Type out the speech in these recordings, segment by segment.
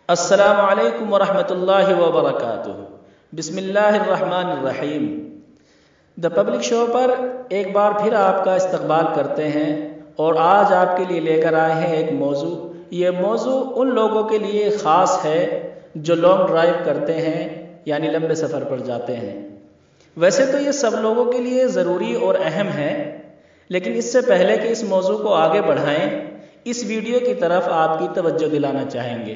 अस्सलामु अलैकुम वरहमतुल्लाहि वबरकातुहू। बिस्मिल्लाहिर्रहमानिर्रहीम। द पब्लिक शो पर एक बार फिर आपका इस्तकबाल करते हैं और आज आपके लिए लेकर आए हैं एक मौजू। ये मौजू उन लोगों के लिए ख़ास है जो लॉन्ग ड्राइव करते हैं, यानी लंबे सफ़र पर जाते हैं। वैसे तो ये सब लोगों के लिए ज़रूरी और अहम है, लेकिन इससे पहले कि इस मौजू को आगे बढ़ाएं, इस वीडियो की तरफ आपकी तवज्जो दिलाना चाहेंगे।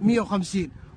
150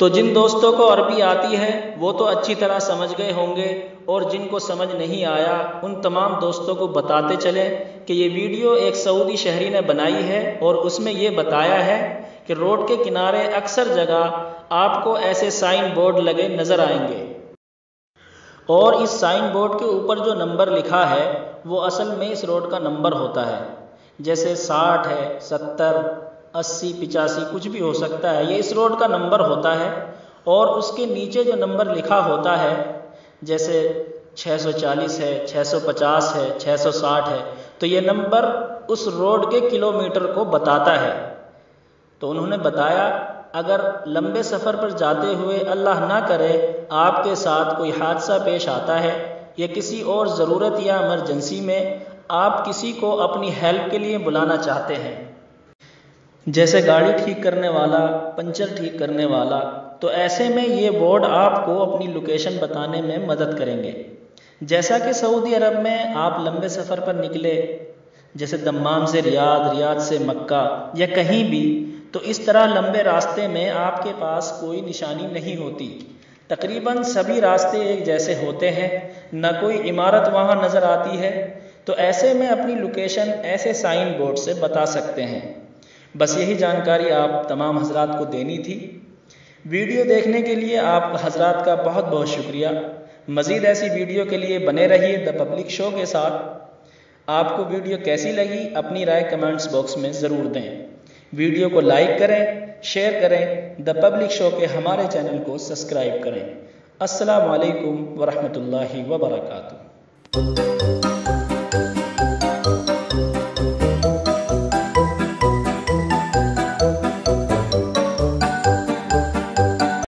तो जिन दोस्तों को अरबी आती है वो तो अच्छी तरह समझ गए होंगे, और जिनको समझ नहीं आया उन तमाम दोस्तों को बताते चलें कि ये वीडियो एक सऊदी शहरी ने बनाई है और उसमें ये बताया है कि रोड के किनारे अक्सर जगह आपको ऐसे साइन बोर्ड लगे नज़र आएंगे, और इस साइन बोर्ड के ऊपर जो नंबर लिखा है वो असल में इस रोड का नंबर होता है। जैसे 60 है, 70, 80, 85 कुछ भी हो सकता है, ये इस रोड का नंबर होता है। और उसके नीचे जो नंबर लिखा होता है, जैसे 640 है, 650 है, 660 है, तो ये नंबर उस रोड के किलोमीटर को बताता है। तो उन्होंने बताया अगर लंबे सफ़र पर जाते हुए अल्लाह ना करे आपके साथ कोई हादसा पेश आता है या किसी और ज़रूरत या इमरजेंसी में आप किसी को अपनी हेल्प के लिए बुलाना चाहते हैं, जैसे गाड़ी ठीक करने वाला, पंचर ठीक करने वाला, तो ऐसे में ये बोर्ड आपको अपनी लोकेशन बताने में मदद करेंगे। जैसा कि सऊदी अरब में आप लंबे सफ़र पर निकले, जैसे दम्माम से रियाद, रियाद से मक्का या कहीं भी, तो इस तरह लंबे रास्ते में आपके पास कोई निशानी नहीं होती। तकरीबन सभी रास्ते एक जैसे होते हैं, न कोई इमारत वहाँ नज़र आती है। तो ऐसे में अपनी लोकेशन ऐसे साइन बोर्ड से बता सकते हैं। बस यही जानकारी आप तमाम हजरात को देनी थी। वीडियो देखने के लिए आप हजरात का बहुत बहुत शुक्रिया। मज़ीद ऐसी वीडियो के लिए बने रहिए द पब्लिक शो के साथ। आपको वीडियो कैसी लगी अपनी राय कमेंट्स बॉक्स में ज़रूर दें। वीडियो को लाइक करें, शेयर करें, द पब्लिक शो के हमारे चैनल को सब्सक्राइब करें। अस्सलामु अलैकुम वरहमतुल्लाहि वबरकातुहू।